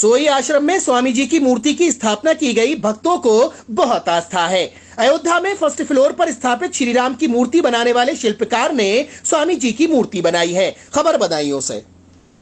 सोई आश्रम में स्वामी जी की मूर्ति की स्थापना की गई, भक्तों को बहुत आस्था है। अयोध्या में फर्स्ट फ्लोर पर स्थापित श्री राम की मूर्ति बनाने वाले शिल्पकार ने स्वामी जी की मूर्ति बनाई है। खबर बदायूं से।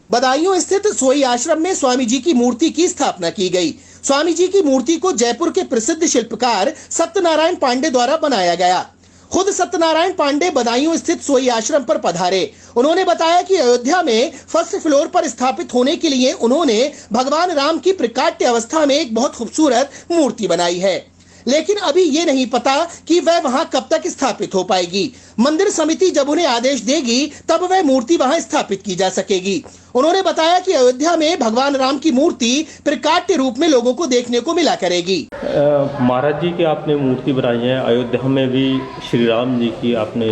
बदायूं स्थित सोई आश्रम में स्वामी जी की मूर्ति की स्थापना की गई। स्वामी जी की मूर्ति को जयपुर के प्रसिद्ध शिल्पकार सत्यनारायण पांडे द्वारा बनाया गया। खुद सत्यनारायण पांडे बदायूं स्थित सोई आश्रम पर पधारे। उन्होंने बताया कि अयोध्या में फर्स्ट फ्लोर पर स्थापित होने के लिए उन्होंने भगवान राम की प्रकाट्य अवस्था में एक बहुत खूबसूरत मूर्ति बनाई है, लेकिन अभी ये नहीं पता कि वह वहां कब तक स्थापित हो पाएगी। मंदिर समिति जब उन्हें आदेश देगी तब वह मूर्ति वहां स्थापित की जा सकेगी। उन्होंने बताया कि अयोध्या में भगवान राम की मूर्ति प्रकाट्य रूप में लोगों को देखने को मिला करेगी। महाराज जी की आपने मूर्ति बनाई है, अयोध्या में भी श्री राम जी की आपने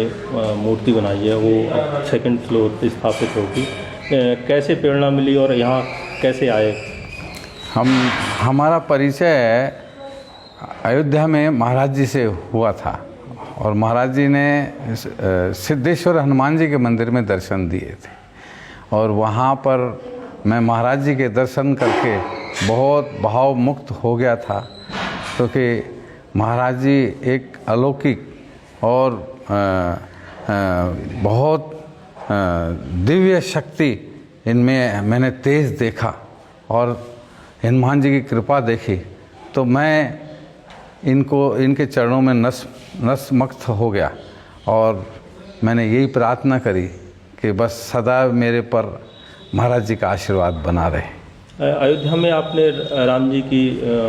मूर्ति बनाई है, वो सेकंड फ्लोर पर स्थापित होगी। कैसे प्रेरणा मिली और यहाँ कैसे आए? हमारा परिचय अयोध्या में महाराज जी से हुआ था और महाराज जी ने सिद्धेश्वर हनुमान जी के मंदिर में दर्शन दिए थे और वहाँ पर मैं महाराज जी के दर्शन करके बहुत भाव मुक्त हो गया था, क्योंकि महाराज जी एक अलौकिक और बहुत दिव्य शक्ति इनमें मैंने तेज देखा और हनुमान जी की कृपा देखी, तो मैं इनके चरणों में नतमस्तक हो गया और मैंने यही प्रार्थना करी कि बस सदा मेरे पर महाराज जी का आशीर्वाद बना रहे। अयोध्या में आपने राम जी की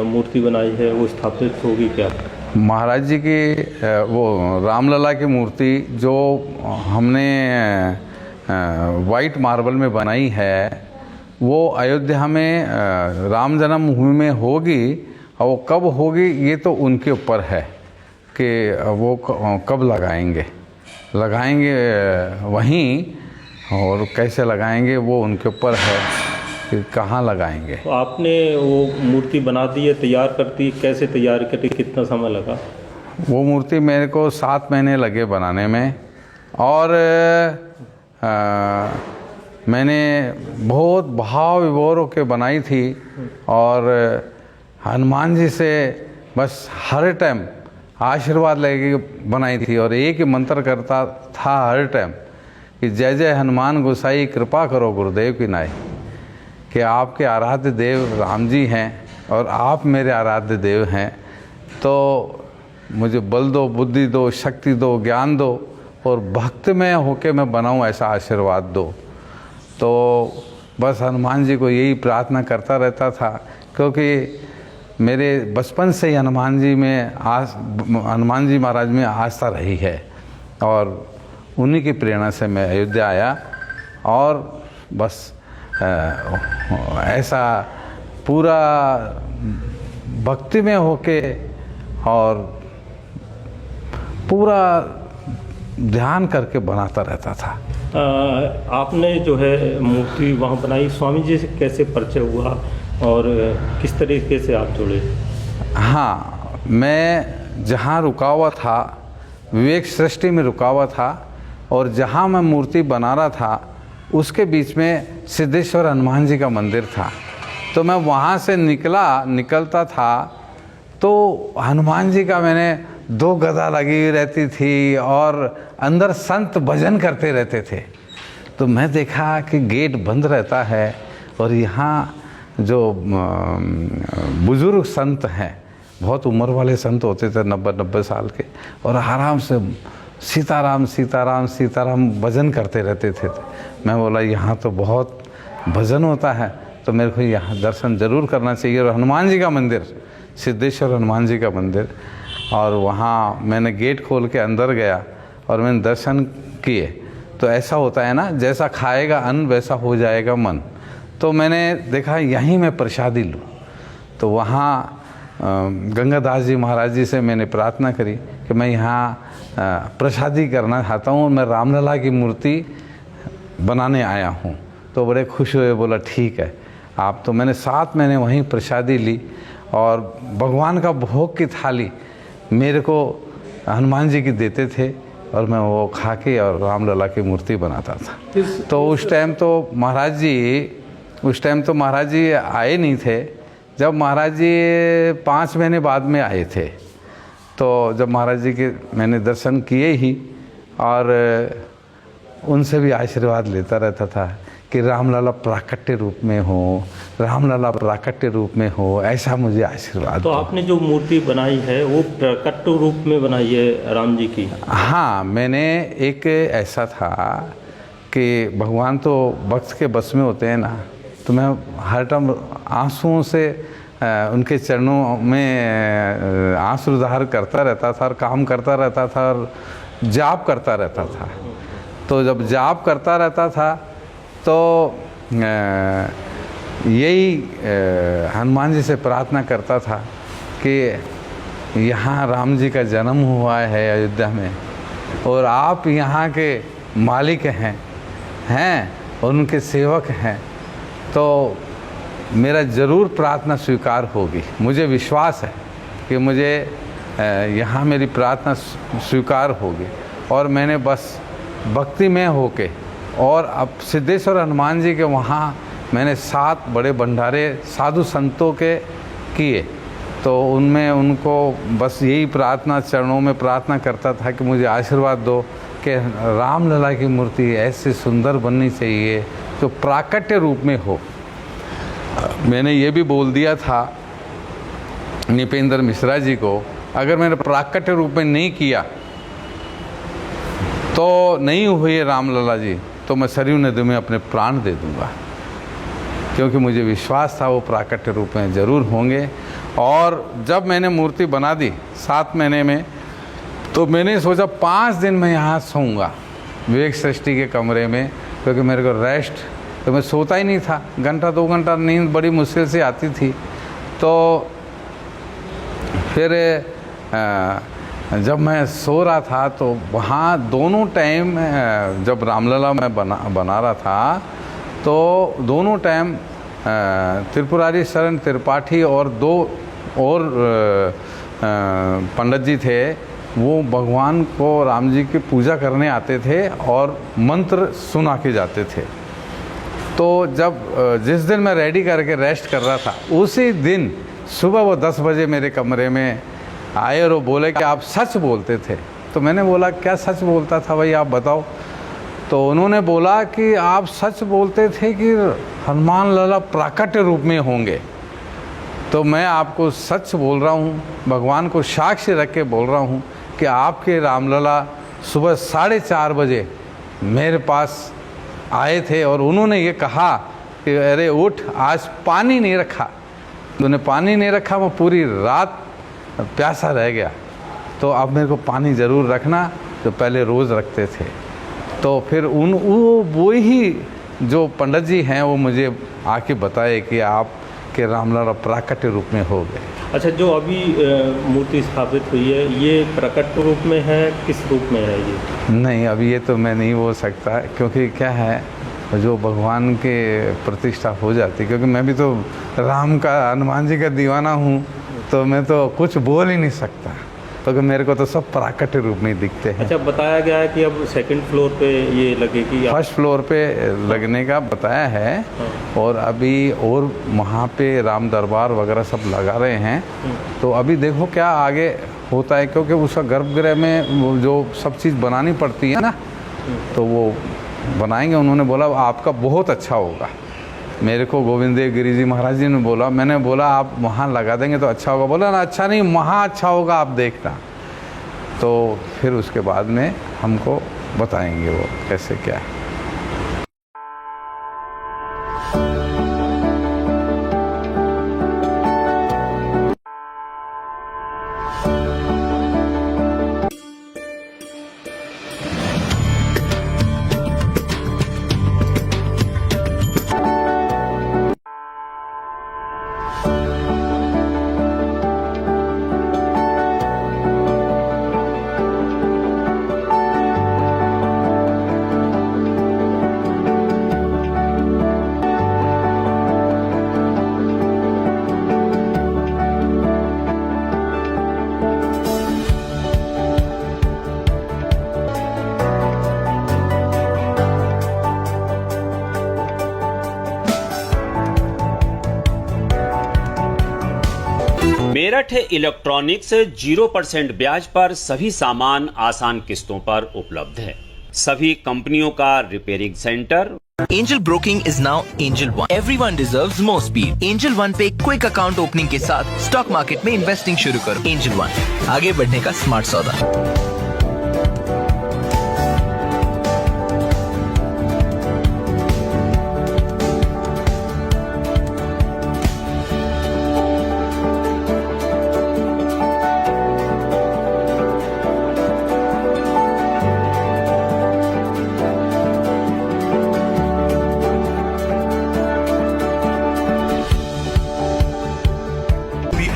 मूर्ति बनाई है, वो स्थापित होगी क्या? महाराज जी की वो रामलला की मूर्ति जो हमने वाइट मार्बल में बनाई है, वो अयोध्या में राम जन्मभूमि में होगी और वो कब होगी ये तो उनके ऊपर है कि वो कब लगाएंगे वहीं, और कैसे लगाएंगे वो उनके ऊपर है कि कहाँ लगाएंगे। तो आपने वो मूर्ति बना दी है, तैयार कर दी, कैसे तैयार करी, कितना समय लगा? वो मूर्ति मेरे को 7 महीने लगे बनाने में और मैंने बहुत भाव विभोर होकर बनाई थी और हनुमान जी से बस हर टाइम आशीर्वाद लेके बनाई थी और एक ही मंत्र करता था हर टाइम कि जय जय हनुमान गोसाई कृपा करो गुरुदेव की नाई, कि आपके आराध्य देव राम जी हैं और आप मेरे आराध्य देव हैं, तो मुझे बल दो, बुद्धि दो, शक्ति दो, ज्ञान दो और भक्तमय होके मैं बनाऊं ऐसा आशीर्वाद दो। तो बस हनुमान जी को यही प्रार्थना करता रहता था, क्योंकि मेरे बचपन से ही हनुमान जी महाराज में आस्था रही है और उन्हीं की प्रेरणा से मैं अयोध्या आया और बस ऐसा पूरा भक्ति में होके और पूरा ध्यान करके बनाता रहता था। आपने जो है मूर्ति वहाँ बनाई, स्वामी जी से कैसे परिचय हुआ और किस तरीके से आप जुड़े? हाँ, मैं जहाँ रुका हुआ था विवेक सृष्टि में रुका हुआ था और जहाँ मैं मूर्ति बना रहा था उसके बीच में सिद्धेश्वर हनुमान जी का मंदिर था। तो मैं वहाँ से निकलता था तो हनुमान जी का मैंने 2 गदा लगी रहती थी और अंदर संत भजन करते रहते थे। तो मैं देखा कि गेट बंद रहता है और यहाँ जो बुजुर्ग संत हैं, बहुत उम्र वाले संत होते थे 90 साल के, और आराम से सीताराम सीताराम सीताराम भजन करते रहते थे। मैं बोला यहाँ तो बहुत भजन होता है, तो मेरे को यहाँ दर्शन ज़रूर करना चाहिए। और हनुमान जी का मंदिर, सिद्धेश्वर हनुमान जी का मंदिर, और वहाँ मैंने गेट खोल के अंदर गया और मैंने दर्शन किए। तो ऐसा होता है ना, जैसा खाएगा अन्न वैसा हो जाएगा मन। तो मैंने देखा यहीं मैं प्रसादी लूँ, तो वहाँ गंगादास जी महाराज जी से मैंने प्रार्थना करी कि मैं यहाँ प्रसादी करना चाहता हूँ, मैं रामलला की मूर्ति बनाने आया हूँ। तो बड़े खुश हुए, बोला ठीक है आप। तो मैंने 7 महीने वहीं प्रसादी ली और भगवान का भोग की थाली मेरे को हनुमान जी की देते थे और मैं वो खा के और रामलला की मूर्ति बनाता था। तो उस टाइम तो महाराज जी उस टाइम तो महाराज जी आए नहीं थे। जब महाराज जी 5 महीने बाद में आए थे, तो जब महाराज जी के मैंने दर्शन किए ही और उनसे भी आशीर्वाद लेता रहता था कि रामलला प्राकट्य रूप में हो, रामलला प्राकट्य रूप में हो, ऐसा मुझे आशीर्वाद तो दो। आपने जो मूर्ति बनाई है वो प्रकट रूप में बनाई है राम जी की? हाँ, मैंने एक ऐसा था कि भगवान तो भक्त के बस में होते हैं ना, तो मैं हर टाइम आंसुओं से उनके चरणों में आंसुधार करता रहता था और काम करता रहता था और जाप करता रहता था। तो जब जाप करता रहता था तो यही हनुमान जी से प्रार्थना करता था कि यहाँ राम जी का जन्म हुआ है अयोध्या में, और आप यहाँ के मालिक हैं और उनके सेवक हैं, तो मेरा ज़रूर प्रार्थना स्वीकार होगी। मुझे विश्वास है कि मुझे यहाँ मेरी प्रार्थना स्वीकार होगी। और मैंने बस भक्ति में होके, और अब सिद्धेश्वर हनुमान जी के वहाँ मैंने 7 बड़े भंडारे साधु संतों के किए, तो उनमें उनको बस यही प्रार्थना, चरणों में प्रार्थना करता था कि मुझे आशीर्वाद दो कि रामलला की मूर्ति ऐसे सुंदर बननी चाहिए जो प्राकट्य रूप में हो। मैंने ये भी बोल दिया था निपेंद्र मिश्रा जी को, अगर मैंने प्राकट्य रूप में नहीं किया तो नहीं हुए रामलला जी, तो मैं सरयू नदी में अपने प्राण दे दूंगा, क्योंकि मुझे विश्वास था वो प्राकट्य रूप में ज़रूर होंगे। और जब मैंने मूर्ति बना दी 7 महीने में, तो मैंने सोचा 5 दिन मैं यहाँ सोऊंगा विवेक सृष्टि के कमरे में, क्योंकि मेरे को रेस्ट, तो मैं सोता ही नहीं था, घंटा 2 घंटा नींद बड़ी मुश्किल से आती थी। तो फिर जब मैं सो रहा था तो वहाँ दोनों टाइम जब रामलला मैं बना रहा था, तो दोनों टाइम त्रिपुरारी शरण त्रिपाठी और 2 और पंडित जी थे, वो भगवान को राम जी की पूजा करने आते थे और मंत्र सुना के जाते थे। तो जब जिस दिन मैं रेडी करके रेस्ट कर रहा था, उसी दिन सुबह वो 10 बजे मेरे कमरे में आए और वो बोले कि आप सच बोलते थे। तो मैंने बोला क्या सच बोलता था भाई, आप बताओ। तो उन्होंने बोला कि आप सच बोलते थे कि हनुमान लला प्राकट्य रूप में होंगे। तो मैं आपको सच बोल रहा हूँ, भगवान को साक्षी रख के बोल रहा हूँ कि आपके रामलला सुबह 4:30 बजे मेरे पास आए थे और उन्होंने ये कहा कि अरे उठ, आज पानी नहीं रखा। उन्होंने पानी नहीं रखा, मैं पूरी रात प्यासा रह गया, तो अब मेरे को पानी ज़रूर रखना, जो पहले रोज़ रखते थे। तो फिर वो ही जो पंडित जी हैं वो मुझे आके बताए कि आप के रामलला प्राकट्य रूप में हो गए। अच्छा, जो अभी मूर्ति स्थापित हुई है ये प्रकट रूप में है, किस रूप में है ये? नहीं, अभी ये तो मैं नहीं बोल सकता, क्योंकि क्या है, जो भगवान के प्रतिष्ठा हो जाती, क्योंकि मैं भी तो राम का, हनुमान जी का दीवाना हूँ, तो मैं तो कुछ बोल ही नहीं सकता, क्योंकि मेरे को तो सब प्राकट्य रूप में दिखते हैं। अच्छा, बताया गया है कि अब 2nd फ्लोर पे ये लगेगी? 1st फ्लोर पे लगने का बताया है। हाँ। और अभी और वहाँ पे राम दरबार वगैरह सब लगा रहे हैं। तो अभी देखो क्या आगे होता है, क्योंकि उसका गर्भगृह में वो जो सब चीज़ बनानी पड़ती है ना, तो वो बनाएंगे। उन्होंने बोला आपका बहुत अच्छा होगा। मेरे को गोविंद देव गिरी जी महाराज जी ने बोला, मैंने बोला आप वहाँ लगा देंगे तो अच्छा होगा। बोला ना, अच्छा नहीं, वहाँ अच्छा होगा, आप देखना। तो फिर उसके बाद में हमको बताएंगे वो कैसे क्या है। मेरठ इलेक्ट्रॉनिक्स 0% ब्याज पर सभी सामान आसान किस्तों पर उपलब्ध है। सभी कंपनियों का repairing centre. Angel Broking is now Angel One. Everyone deserves more speed. Angel One पे क्विक अकाउंट ओपनिंग के साथ स्टॉक मार्केट में इन्वेस्टिंग शुरू करो। Angel One, आगे बढ़ने का स्मार्ट सौदा।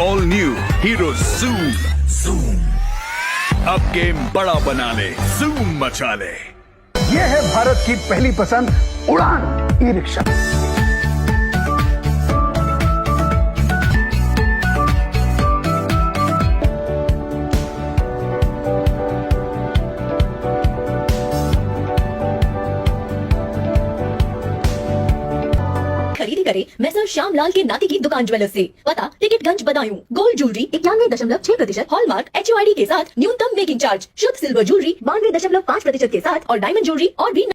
All new hero zoom. अब गेम बड़ा बना ले, ज़ूम मचा ले। ये है भारत की पहली पसंद उड़ान ई रिक्शा। खरीदी करे मैसर श्यामलाल के नाती की दुकान ज्वेलर्स से। पता Tikatganj Budaun. Gold jewellery 91.6% hallmark HUID के साथ न्यूनतम मेकिंग चार्ज। शुद्ध सिल्वर ज्वेलरी 92.5% के साथ और डायमंड ज्वेलरी और भी।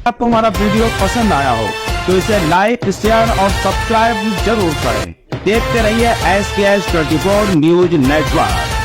आपको हमारा वीडियो पसंद आया हो तो इसे लाइक, शेयर और सब्सक्राइब जरूर करें। देखते रहिए SKS 24 न्यूज नेटवर्क।